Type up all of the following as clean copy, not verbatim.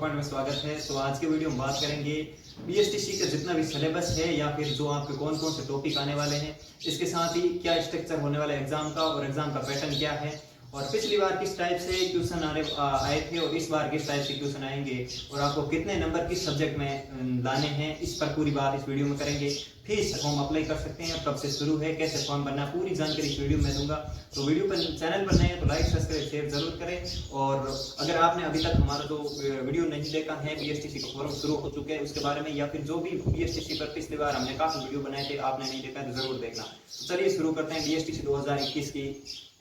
Point में स्वागत है। तो आज के वीडियो में बात करेंगे बीएसटीसी का जितना भी सिलेबस है या फिर जो आपके कौन कौन से टॉपिक आने वाले हैं, इसके साथ ही क्या स्ट्रक्चर होने वाला है एग्जाम का और एग्जाम का पैटर्न क्या है, और पिछली बार किस टाइप से क्वेश्चन आए थे और इस बार किस टाइप से क्वेश्चन आएंगे और आपको कितने नंबर किस सब्जेक्ट में लाने हैं, इस पर पूरी बात इस वीडियो में करेंगे। फीस फॉर्म अप्लाई कर सकते हैं, कब से शुरू है, कैसे फॉर्म भरना, पूरी जानकारी इस वीडियो में दूंगा। तो वीडियो पर चैनल पर नए हैं तो लाइक सब्सक्राइब शेयर जरूर करें। और अगर आपने अभी तक हमारा जो वीडियो नहीं देखा है, बीएसटीसी का फॉर्म शुरू हो चुके हैं उसके बारे में, या फिर जो भी बीएसटीसी पर पिछली बार हमने काफी वीडियो बनाए थे, आपने नहीं देखा तो जरूर देखना। तो चलिए शुरू करते हैं बीएसटीसी 2021 की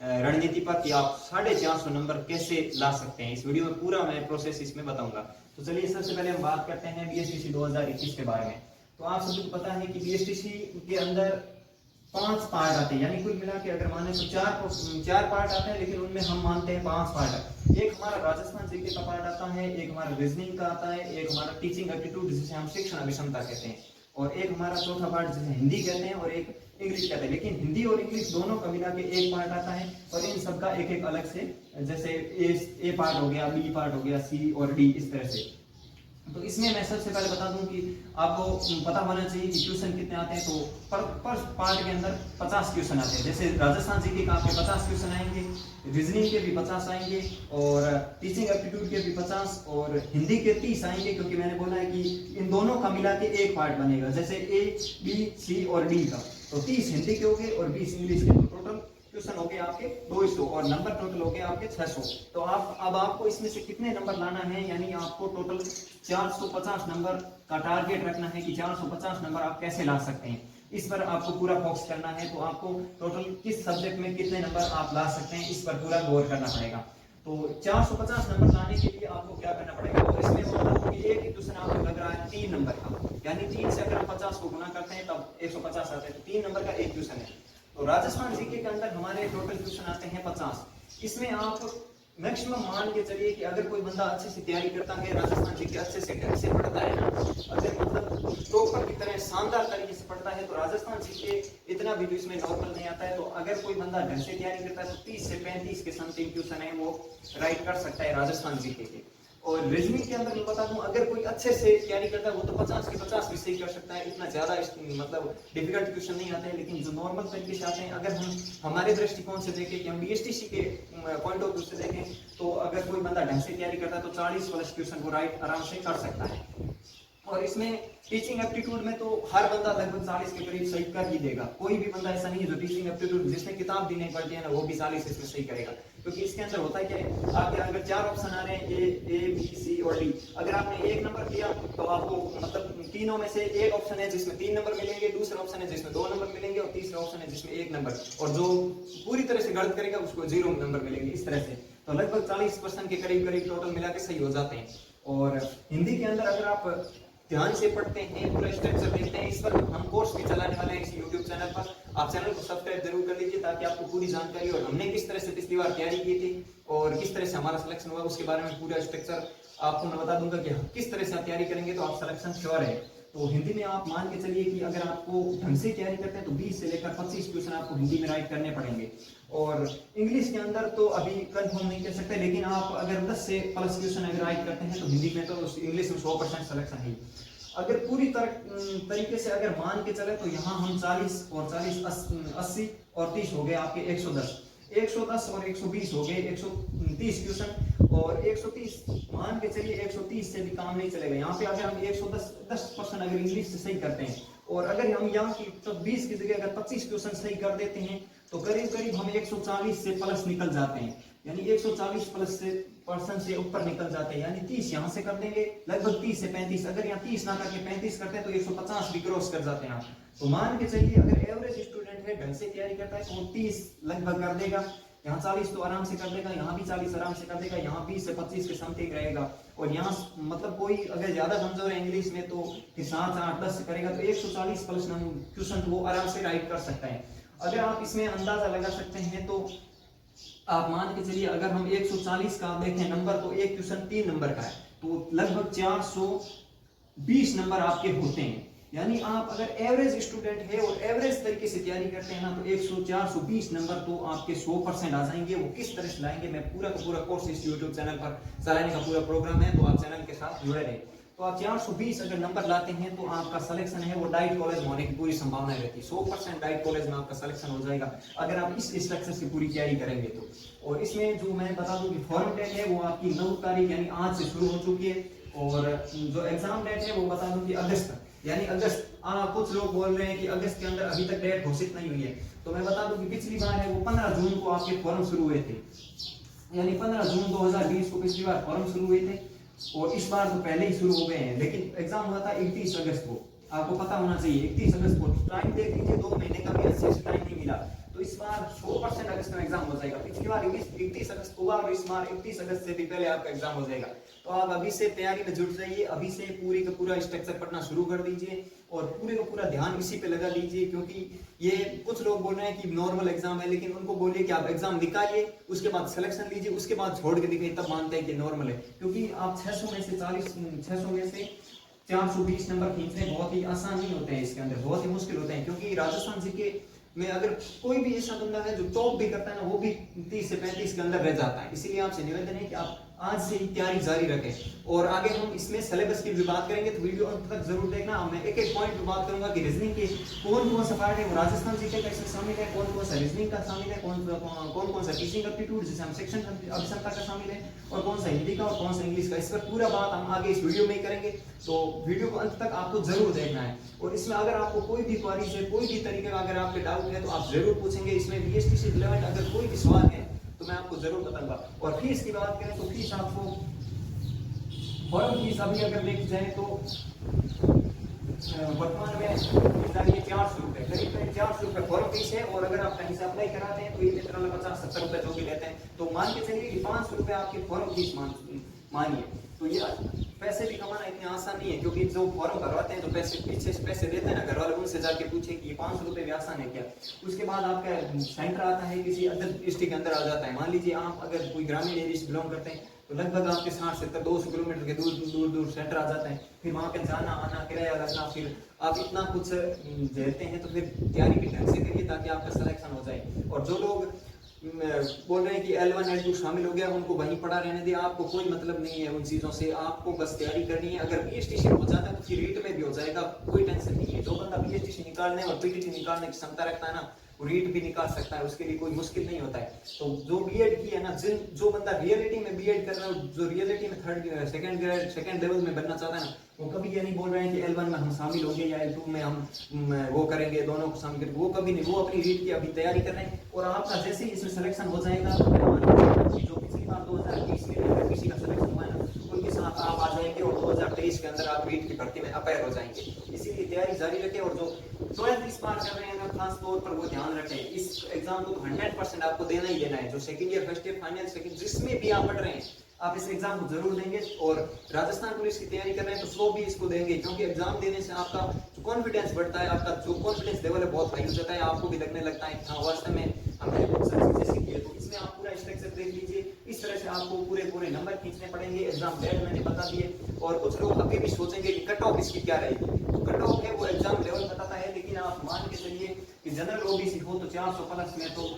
रणनीति पर कि आप 450 नंबर कैसे ला सकते हैं। इस वीडियो में पूरा मैं प्रोसेस इसमें बताऊंगा। तो चलिए सबसे पहले हम बात करते हैं बीएसटीसी 2021 के बारे में। तो आप सभी को पता है कि बीएसटीसी के अंदर 5 पार्ट आते हैं, यानी कुल मिला के अगर माने तो चार पार्ट आते हैं, लेकिन उनमें हम मानते हैं 5 पार्ट। एक हमारा राजस्थान जीके का पार्ट आता है, एक हमारा रीजनिंग का आता है, एक हमारा टीचिंग एप्टीट्यूड जिसे हम शिक्षण अभिक्षमता कहते हैं, और एक हमारा चौथा पार्ट जिसे हिंदी कहते हैं और एक इंग्लिश कहते हैं। लेकिन हिंदी और इंग्लिश दोनों का मिला के एक पार्ट आता है और इन सबका एक एक अलग से, जैसे ए पार्ट हो गया, बी पार्ट हो गया, सी और डी, इस तरह से। तो इसमें मैं सबसे पहले बता दूं कि आपको पता होना चाहिए कि क्वेश्चन कितने आते हैं। तो पर पार्ट के अंदर 50 क्वेश्चन आते हैं। जैसे राजस्थान जीके का आपके 50 क्वेश्चन आएंगे, रीजनिंग के भी 50 आएंगे, और टीचिंग एप्टीट्यूड के भी 50 और हिंदी के 30 आएंगे, क्योंकि मैंने बोला है कि इन दोनों का मिला के एक पार्ट बनेगा, जैसे ए बी सी और डी का। तो 30 हिंदी के हो गए और 20 इंग्लिश के। तो टोटल क्वेश्चन हो गए आपके 200 और नंबर टोटल हो गए आपके 600। तो अब आपको इसमें से कितने नंबर लाना है, यानी आपको टोटल 450 नंबर का टारगेट रखना है कि 450 नंबर आप कैसे ला सकते हैं। इस पर आपको पूरा फोकस करना है। तो आपको टोटल किस सब्जेक्ट में कितने नंबर आप ला सकते हैं, इस पर पूरा गौर करना पड़ेगा। तो 450 नंबर लाने के लिए आपको क्या करना पड़ेगा, तो इसमें मतलब कि एक ही क्वेश्चन आपको लग रहा है 3 नंबर का, यानी 3 से अगर हम 50 को गुना करते हैं तब 150 आते हैं। तो 3 नंबर का एक क्वेश्चन है। तो राजस्थान जीके के अंदर हमारे टोटल क्वेश्चन आते हैं 50। इसमें आप मैक्सिमम मान के चलिए कि अगर कोई बंदा अच्छे से तैयारी करता है, राजस्थान जीके अच्छे से ढंग से पढ़ता है ना, अगर मतलब टॉपर की तरह शानदार तरीके से पढ़ता है, तो राजस्थान जीके इतना भी इसमें नॉर्मल नहीं आता है। तो अगर कोई बंदा ढंग से तैयारी करता है तो 30 से 35 के समथिंग क्वेश्चन है वो राइट कर सकता है राजस्थान जीके के। और रीजनिंग के अंदर मैं बता दूं, अगर कोई अच्छे से तैयारी करता है वो तो 50 के 50 भी सही कर सकता है। इतना ज्यादा मतलब डिफिकल्ट क्वेश्चन नहीं आते हैं, लेकिन जो नॉर्मल तरीके से आते हैं, अगर हम हमारे दृष्टिकोण से देखें कि हम बीएसटीसी के पॉइंट ऑफ व्यू से देखें, तो अगर कोई बंदा ढंग से तैयारी करता है तो 40 प्लस क्वेश्चन को राइट आराम से कर सकता है। और इसमें टीचिंग एप्टीट्यूड में तो हर बंदा लगभग 40 के करीब सही कर ही देगा। कोई भी बंदा ऐसा नहीं है जो टीचिंग एप्टीट्यूड जिसने किताब भी नहीं पढ़ी है ना, वो भी 40 इसमें सही करेगा। क्योंकि इसके अंदर होता है क्या है, आपके अगर 4 ऑप्शन आ रहे हैं ए बी सी और डी, अगर आपने 1 नंबर दिया तो आपको मतलब तीनों में से एक ऑप्शन है जिसमें 3 नंबर मिलेंगे, दूसरा ऑप्शन है जिसमें 2 नंबर मिलेंगे और तीसरा ऑप्शन है जिसमें 1 नंबर, और जो पूरी तरह से गलत करेगा उसको 0 नंबर मिलेंगे। इस तरह से तो लगभग 40% के करीब टोटल मिला के सही हो जाते हैं। और हिंदी के अंदर अगर आप ध्यान से पढ़ते हैं, पूरा स्ट्रक्चर देखते हैं, इस पर हम कोर्स भी चलाने वाले हैं इस YouTube चैनल पर। आप चैनल को सब्सक्राइब जरूर कर लीजिए ताकि आपको पूरी जानकारी, और हमने किस तरह से पिछली बार तैयारी की थी और किस तरह से हमारा सिलेक्शन हुआ उसके बारे में पूरा स्ट्रक्चर आपको मैं बता दूंगा कि किस तरह से आप तैयारी करेंगे तो आप सिलेक्शन श्योर है। तो हिंदी में आप मान के चलिए कि अगर आपको ढंग से तैयारी करते हैं तो 20 से लेकर 25 क्वेश्चन आपको हिंदी में राइट करने पड़ेंगे। और इंग्लिश के अंदर तो अभी कंफर्म नहीं कर सकते, लेकिन आप अगर 10 से प्लस क्वेश्चन अगर राइट करते हैं तो हिंदी में तो इंग्लिश में 100% सिलेक्शन है। अगर पूरी तरीके से अगर मान के चले तो यहाँ हम 40 और 40 80 और 30 हो गए आपके 110 और 120 हो गए 130 क्वेश्चन, और 130 मान के चलिए 130 से भी काम नहीं चलेगा। यहाँ पे अगर हम 110% अगर इंग्लिश से सही करते हैं, और अगर हम यहाँ की तो 20 की जगह अगर 25 क्वेश्चन सही कर देते हैं तो करीब करीब हम 140 से प्लस निकल जाते हैं, यानी 140 प्लस से परसेंट से ऊपर निकल जाते हैं। यानी 30 यहाँ से कर देंगे, लगभग 30 से 35, अगर यहाँ 30 ना करके 35 करते हैं तो 150 भी क्रॉस कर जाते हैं आप। तो मान के चलिए अगर एवरेज स्टूडेंट है, ढंग से तैयारी करता है तो वो 30 लगभग कर देगा, यहाँ 40 तो आराम से कर देगा, यहाँ भी 40 आराम से कर देगा, यहाँ 20 से 25 के समथिंग रहेगा। और यहाँ मतलब कोई अगर ज्यादा कमजोर है इंग्लिश में तो फिर 7 8 10 करेगा, तो 140 प्लस क्वेश्चन वो आराम से राइट कर सकता है। अगर आप इसमें अंदाजा लगा सकते हैं तो आप मान के चलिए अगर हम 140 का देखें नंबर तो एक क्वेश्चन 3 नंबर का है, तो लगभग 420 नंबर आपके होते हैं। यानी आप अगर एवरेज स्टूडेंट है और एवरेज तरीके से तैयारी करते हैं ना तो 100 420 नंबर तो आपके 100% आ जाएंगे। वो किस तरह से लाएंगे, मैं पूरा का पूरा कोर्स इस यूट्यूब चैनल पर चलाने का पूरा प्रोग्राम है, तो आप चैनल के साथ जुड़े रहे। तो आप 420 अगर नंबर लाते हैं तो आपका सिलेक्शन है वो डाइट कॉलेज में होने की पूरी संभावना रहती है। 100% डाइट कॉलेज में आपका सिलेक्शन हो जाएगा अगर आप इस स्ट्रक्चर से पूरी तैयारी करेंगे तो। और इसमें जो मैं बता दूं कि फॉर्म डेट है वो आपकी 9 तारीख यानी आज से शुरू हो चुकी है, और जो एग्जाम डेट है वो बता दूं कि अगस्त तक, यानी अगस्त। कुछ लोग बोल रहे हैं कि अगस्त के अंदर अभी तक डेट घोषित नहीं हुई है, तो मैं बता दूं कि पिछली बार है वो 15 जून को आपके फॉर्म शुरू हुए थे, यानी 15 जून 2020 को पिछली बार फॉर्म शुरू हुए थे, और इस बार तो पहले ही शुरू हो गए हैं। लेकिन एग्जाम हुआ था 31 अगस्त को, आपको पता होना चाहिए 31 अगस्त को। टाइम देख लीजिए, 2 महीने का भी अच्छे से टाइम नहीं मिला। तो इस बार 100% अगस्त में एग्जाम हो जाएगा। पिछली बार 31 अगस्त को हुआ और इस बार 31 अगस्त से भी पहले आपका एग्जाम हो जाएगा। तो आप अभी से तैयारी में जुट जाइए, अभी से पूरी का पूरा स्ट्रक्चर पढ़ना शुरू कर दीजिए और पूरे का पूरा ध्यान इसी पे लगा लीजिए। क्योंकि ये कुछ लोग बोल रहे हैं कि नॉर्मल एग्जाम है, लेकिन उनको बोलिए कि आप एग्जाम निकालिए, उसके बाद सिलेक्शन लीजिए, उसके बाद छोड़ के दिखाइए, तब मानते हैं कि नॉर्मल है। क्योंकि आप 600 में से 420 नंबर खींचने बहुत ही आसान नहीं होते हैं, इसके अंदर बहुत ही मुश्किल होते हैं। क्योंकि राजस्थान जीके में अगर कोई भी ऐसा बंदा है जो टॉप भी करता है ना, वो भी 30 से 35 के अंदर रह जाता है। इसीलिए आपसे निवेदन है कि आप आज से ही तैयारी जारी रखें। और आगे हम इसमें सिलेबस की भी बात करेंगे, तो वीडियो अंत तक जरूर देखना। मैं एक एक पॉइंट पे बात करूंगा कि रीजनिंग के कौन कौन सा पार्ट है वो राजस्थान जीके का इसमें शामिल है, कौन कौन सा रीजनिंग का शामिल है, कौन कौन सा टीचिंग एप्टीट्यूड जिसे हम सेक्शन अभिक्षमता का शामिल है, और कौन सा हिंदी का और कौन सा इंग्लिश का। इस पर पूरा बात हम आगे इस वीडियो में ही करेंगे, तो वीडियो को अंत तक आपको जरूर देखना है। और इसमें अगर आपको कोई भी क्वेरीज है, कोई भी तरीके का अगर आपके डाउट है तो आप जरूर पूछेंगे। इसमें बीएसटी से रिलेवेंट अगर कोई भी सवाल है तो मैं आपको जरूर बताऊंगा। और फीस की बात करें तो फीस आपको फॉर्म फीस अभी अगर देखी जाए तो वर्तमान में 400 रुपए, करीब 400 रुपए फॉर्म फीस है। और अगर आप कहीं से अप्लाई कराते हैं तो ये 50-70 रुपए जो भी लेते हैं, तो मान के चलिए कि 500 रुपए आपकी फॉर्म फीस मानिए। तो ये पैसे भी कमाना इतने आसान नहीं है, क्योंकि जो फॉर्म भरवाते हैं तो पैसे पीछे से पैसे देते हैं ना घर वाले, उनसे जाके पूछे कि ये 500 रुपए भी आसान है क्या। उसके बाद आपका सेंटर आता है किसी अदर डिस्ट्रिक्ट के अंदर आ जाता है। मान लीजिए आप अगर कोई ग्रामीण एरिया से बिलोंग करते हैं तो लगभग आपके 60-70-200 किलोमीटर के दूर सेंटर आ जाता है। फिर वहाँ पे जाना आना, किराया लगना, फिर आप इतना कुछ झेलते हैं। तो फिर तैयारी भी ढंग से करिए ताकि आपका सिलेक्शन हो जाए। और जो लोग बोल रहे हैं कि L1 L2 शामिल हो गया, उनको वहीं पढ़ा रहने दिया, आपको कोई मतलब नहीं है उन चीजों से, आपको बस तैयारी करनी है। अगर बीएसटीसी हो जाता है तो फिर रीट में भी हो जाएगा, कोई टेंशन नहीं है। जो बंदा बीएसटीसी निकालने और पीटीटी निकालने की क्षमता रखता है ना, वो रीट भी निकाल सकता है, उसके लिए कोई मुश्किल नहीं होता है। तो जो बीएड की है ना, जो बंदा रियलिटी में बीएड कर रहा है, जो रियलिटी में सेकंड लेवल में बनना चाहता है ना, वो कभी ये नहीं बोल रहे हैं कि L1 में हम शामिल होंगे या L2 में हम वो करेंगे, दोनों को शामिल करेंगे, वो कभी नहीं। वो अपनी रीट की अभी तैयारी कर रहे हैं। और आपका जैसे ही इसमें सिलेक्शन हो जाएगा तो जो पिछली बार 2020 में अगर किसी का सिलेक्शन हुआ है ना, उनके साथ आप आ जाएंगे और 2023 के अंदर आप रीट की भर्ती में अपेयर हो जाएंगे। इसीलिए तैयारी जारी रखें। और जो 12th इस बार कर रहे हैं ना, खास तौर पर वो ध्यान रखें, इस एग्जाम को 100% आपको देना ही देना है। जो second year, first year, final, second, जिसमें भी आप पढ़ रहे हैं, आप इस एग्जाम को जरूर देंगे। और राजस्थान पुलिस की तैयारी कर रहे हैं तो 100 भी इसको देंगे, क्योंकि एग्जाम देने से आपका जो कॉन्फिडेंस बढ़ता है, आपका जो कॉन्फिडेंस लेवल है बहुत हाई हो जाता है। आपको भी लगने लगता है हाँ वास्तव में हमने बहुत सारी चीजें सीखी है। तो इसमें आप पूरा स्ट्रक्चर देख लीजिए। इस तरह से आपको पूरे नंबर खींचने पड़ेंगे। एग्जाम डेट मैंने बता दिए। और कुछ लोग अभी भी सोचेंगे कि कट ऑफ इसकी क्या रहेगी, तो कट ऑफ है वो एग्जाम लेवल बताता है। लेकिन आप मान के चलिए कि जनरल ओबीसी हो तो 400 प्लस में, तो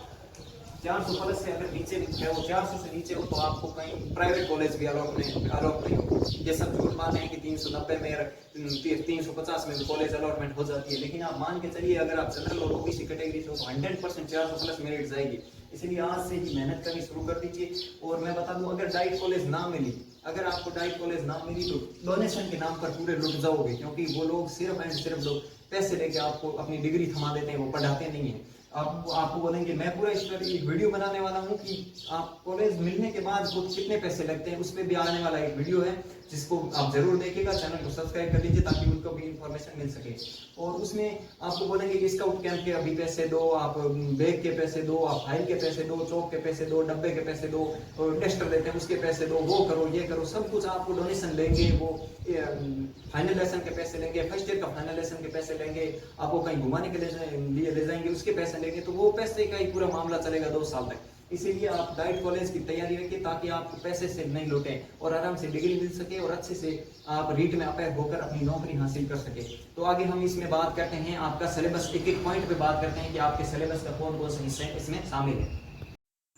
400 प्लस से अगर नीचे है वो 400 से नीचे हो तो आपको कहीं प्राइवेट कॉलेज भी अलॉट नहीं हो। ये सब झूठ बात है कि 390 में 350 में कॉलेज अलॉटमेंट हो जाती है। लेकिन आप मान के चलिए अगर आप जनरल और ओबीसी कैटेगरी से हो तो 100% 400 प्लस मेरिट जाएगी। इसलिए आज से ही मेहनत करनी शुरू कर दीजिए। और मैं बता दूं, अगर डाइट कॉलेज ना मिली, अगर आपको डाइट कॉलेज ना मिली तो डोनेशन के नाम पर पूरे लुट जाओगे, क्योंकि वो लोग सिर्फ एंड सिर्फ लोग पैसे लेके आपको अपनी डिग्री थमा देते हैं, वो पढ़ाते नहीं है। आपको बोलेंगे मैं पूरा इस पर एक वीडियो बनाने वाला हूँ कि आप कॉलेज मिलने के बाद वो कितने पैसे लगते हैं, उस पर भी आने वाला एक वीडियो है जिसको आप जरूर देखिएगा। चैनल को सब्सक्राइब कर लीजिए ताकि उनको भी इंफॉर्मेशन मिल सके। और उसमें आपको बोलेंगे कि स्काउट कैंप के अभी पैसे दो, आप बैग के पैसे दो, आप फाइल के पैसे दो, चौक के पैसे दो, डब्बे के पैसे दो, टेस्टर देते हैं उसके पैसे दो, वो करो ये करो, सब कुछ आपको डोनेशन लेंगे। वो फाइनल लेसन के पैसे लेंगे, फर्स्ट ईयर का फाइनल लेसन के पैसे लेंगे, आपको कहीं घुमाने के लिए ले जाएंगे उसके पैसे लेंगे। तो वो पैसे का ही पूरा मामला चलेगा 2 साल तक। इसीलिए आप डाइट कॉलेज की तैयारी रखिए ताकि आप पैसे से नहीं लौटें और आराम से डिग्री मिल सके और अच्छे से आप रीट में अपेयर होकर अपनी नौकरी हासिल कर सके। तो आगे हम इसमें बात करते हैं आपका सिलेबस, एक एक पॉइंट पे बात करते हैं कि आपके सिलेबस का कौन कौन से हिस्से इसमें शामिल है।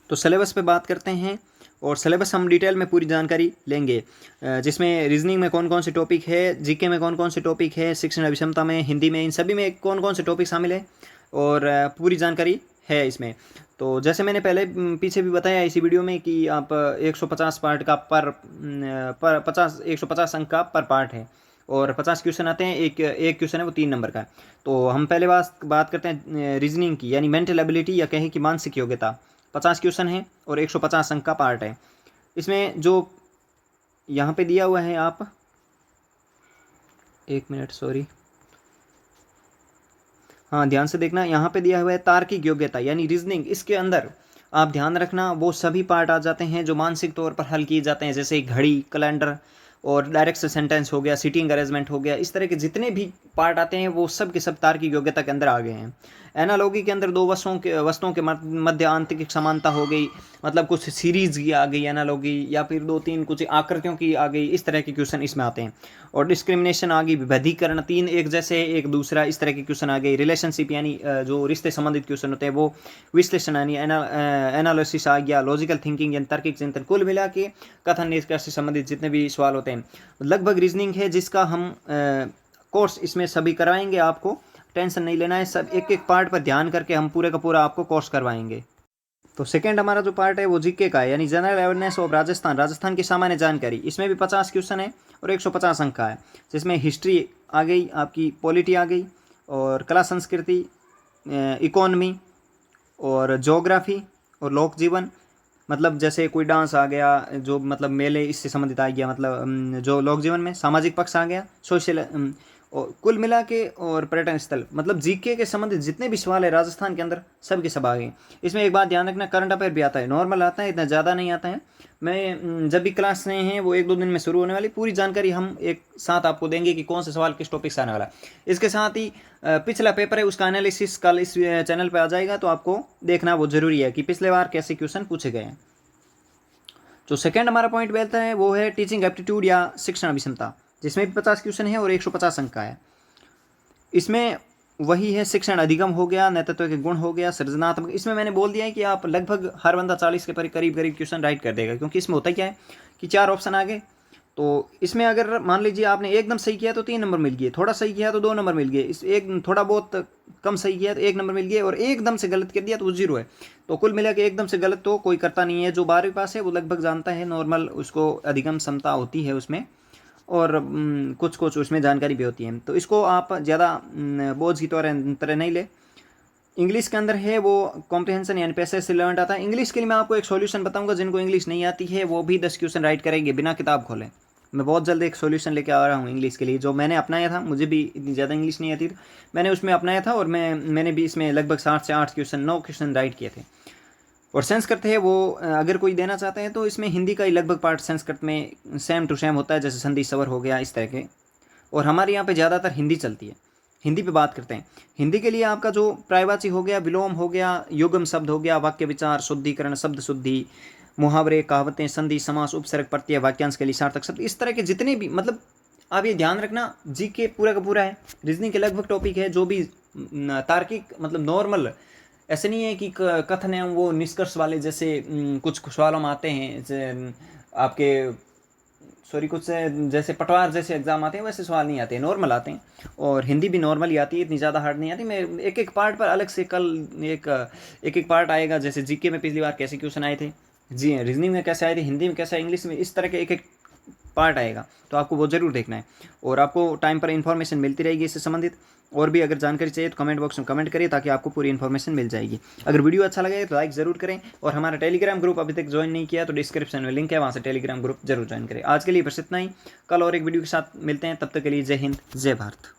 तो सिलेबस पे बात करते हैं और सिलेबस हम डिटेल में पूरी जानकारी लेंगे, जिसमें रीजनिंग में कौन कौन से टॉपिक है, जीके में कौन कौन से टॉपिक है, शिक्षण अभिक्षमता में, हिंदी में, इन सभी में कौन कौन से टॉपिक शामिल है और पूरी जानकारी है इसमें। तो जैसे मैंने पहले पीछे भी बताया इसी वीडियो में कि आप 150 पार्ट का पर 150 अंक का पर पार्ट है और 50 क्वेश्चन आते हैं, एक क्वेश्चन है वो 3 नंबर का है। तो हम पहले बात करते हैं रीजनिंग की, यानी मेंटल एबिलिटी या कहें कि मानसिक योग्यता। 50 क्वेश्चन है और 150 अंक का पार्ट है। इसमें जो यहाँ पे दिया हुआ है, आप 1 मिनट सॉरी, हाँ ध्यान से देखना, यहाँ पे दिया हुआ है तार्किक योग्यता यानी रीजनिंग। इसके अंदर आप ध्यान रखना वो सभी पार्ट आ जाते हैं जो मानसिक तौर पर हल किए जाते हैं, जैसे घड़ी, कैलेंडर और डायरेक्ट सेंटेंस हो गया, सीटिंग अरेंजमेंट हो गया। इस तरह के जितने भी पार्ट आते हैं वो सब के सब तार्किक योग्यता के अंदर आ गए हैं। एनालॉगी के अंदर 2 वस्तुओं के मध्य आंतरिक समानता हो गई, मतलब कुछ सीरीज की आ गई एनालॉगी, या फिर 2-3 कुछ आकृतियों की आ गई, इस तरह के क्वेश्चन इसमें आते हैं। और डिस्क्रिमिनेशन आ गई, विभेदीकरण, 3 एक जैसे एक दूसरा, इस तरह के क्वेश्चन आ गए। रिलेशनशिप यानी जो रिश्ते संबंधित क्वेश्चन होते हैं वो, विश्लेषण यानी एनालिसिस आ गया, लॉजिकल थिंकिंग यानी तार्किक चिंतन। कुल मिला के कथन निष्कर्ष से संबंधित जितने भी सवाल होते हैं लगभग रीजनिंग है, जिसका हम कोर्स इसमें सभी करवाएंगे। आपको टेंशन नहीं लेना है, सब एक एक पार्ट पर ध्यान करके हम पूरे का पूरा आपको कोर्स करवाएंगे। तो सेकंड हमारा जो पार्ट है वो जीके का है, यानी जनरल अवेयरनेस ऑफ राजस्थान की सामान्य जानकारी। इसमें भी 50 क्वेश्चन है और 150 अंक का है, जिसमें हिस्ट्री आ गई, आपकी पॉलिटी आ गई, और कला संस्कृति, इकोनॉमी और ज्योग्राफी और लोक जीवन, मतलब जैसे कोई डांस आ गया जो मतलब मेले इससे संबंधित आ गया, मतलब जो लोक जीवन में सामाजिक पक्ष आ गया, सोशल, और कुल मिला के, और पर्यटन स्थल, मतलब जीके के संबंधित जितने भी सवाल है राजस्थान के अंदर सब के सब आ गए। इसमें एक बात ध्यान रखना, करंट अफेयर भी आता है, नॉर्मल आता है, इतना ज़्यादा नहीं आता है। मैं जब भी क्लास नहीं है वो 1-2 दिन में शुरू होने वाली, पूरी जानकारी हम एक साथ आपको देंगे कि कौन सा सवाल किस टॉपिक से आने वाला है। इसके साथ ही पिछला पेपर है उसका एनालिसिस कल इस चैनल पर आ जाएगा, तो आपको देखना वो जरूरी है कि पिछले बार कैसे क्वेश्चन पूछे गए हैं। जो सेकंड हमारा पॉइंट बैठता है वो है टीचिंग एप्टीट्यूड या शिक्षण अभिक्षमता, जिसमें भी 50 क्वेश्चन है और 150 अंक का है। इसमें वही है, शिक्षण अधिगम हो गया, नेतृत्व के गुण हो गया, सृजनात्मक। इसमें मैंने बोल दिया है कि आप लगभग हर बंदा 40 के करीब क्वेश्चन राइट कर देगा, क्योंकि इसमें होता क्या है कि 4 ऑप्शन आ गए। तो इसमें अगर मान लीजिए आपने एकदम सही किया तो 3 नंबर मिल गए, थोड़ा सही किया तो 2 नंबर मिल गए, इस एक थोड़ा बहुत कम सही किया तो 1 नंबर मिल गया, और एकदम से गलत कर दिया तो वो 0 है। तो कुल मिला के एकदम से गलत तो कोई करता नहीं है, जो 12वीं पास है वो लगभग जानता है, नॉर्मल उसको अधिगम क्षमता होती है उसमें, और कुछ उसमें जानकारी भी होती है। तो इसको आप ज़्यादा बोझ की तरह नहीं ले। इंग्लिश के अंदर है वो कॉम्प्रिहेंशन यानी पैसेज से रिलेवेंट आता है। इंग्लिश के लिए मैं आपको एक सॉल्यूशन बताऊंगा, जिनको इंग्लिश नहीं आती है वो भी 10 क्वेश्चन राइट करेंगे बिना किताब खोले। मैं बहुत जल्द एक सॉल्यूशन लेके आ रहा हूँ इंग्लिश के लिए, जो मैंने अपनाया था, मुझे भी इतनी ज़्यादा इंग्लिश नहीं आती थी, मैंने उसमें अपनाया था, और मैंने भी इसमें लगभग 7 से 8 क्वेश्चन 9 क्वेश्चन राइट किए थे। और संस्कृत है वो अगर कोई देना चाहता है तो इसमें हिंदी का ही लगभग पार्ट संस्कृत में सेम टू सेम होता है, जैसे संधि स्वर हो गया, इस तरह के। और हमारे यहाँ पे ज़्यादातर हिंदी चलती है, हिंदी पे बात करते हैं। हिंदी के लिए आपका जो प्रायवाची हो गया, विलोम हो गया, युग्म शब्द हो गया, वाक्य विचार, शुद्धिकरण, शब्द शुद्धि, मुहावरे, कहावतें, संधि, समास, उपसर्ग, प्रत्यय, वाक्यांश के लिए सार्थक शब्द, इस तरह के जितने भी, मतलब आप ये ध्यान रखना, जीके पूरा का पूरा है, रीजनिंग के लगभग टॉपिक है, जो भी तार्किक मतलब नॉर्मल, ऐसे नहीं है कि कथन है वो निष्कर्ष वाले, जैसे कुछ सवालों में आते हैं आपके कुछ जैसे पटवार जैसे एग्जाम आते हैं, वैसे सवाल नहीं आते हैं, नॉर्मल आते हैं। और हिंदी भी नॉर्मल ही आती है, इतनी ज़्यादा हार्ड नहीं आती। मैं एक एक पार्ट पर अलग से कल एक पार्ट आएगा, जैसे जीके में पिछली बार कैसे क्वेश्चन आए थे, जी रीजनिंग में कैसे आए थे, हिंदी में कैसा, इंग्लिश में, इस तरह के एक पार्ट आएगा, तो आपको वो जरूर देखना है। और आपको टाइम पर इन्फॉर्मेशन मिलती रहेगी इससे संबंधित। और भी अगर जानकारी चाहिए तो कमेंट बॉक्स में कमेंट करिए, ताकि आपको पूरी इन्फॉर्मेशन मिल जाएगी। अगर वीडियो अच्छा लगे तो लाइक ज़रूर करें, और हमारा टेलीग्राम ग्रुप अभी तक ज्वाइन नहीं किया तो डिस्क्रिप्शन में लिंक है, वहाँ से टेलीग्राम ग्रुप जरूर ज्वाइन करें। आज के लिए बस इतना ही, कल और एक वीडियो के साथ मिलते हैं, तब तक के लिए जय हिंद, जय भारत।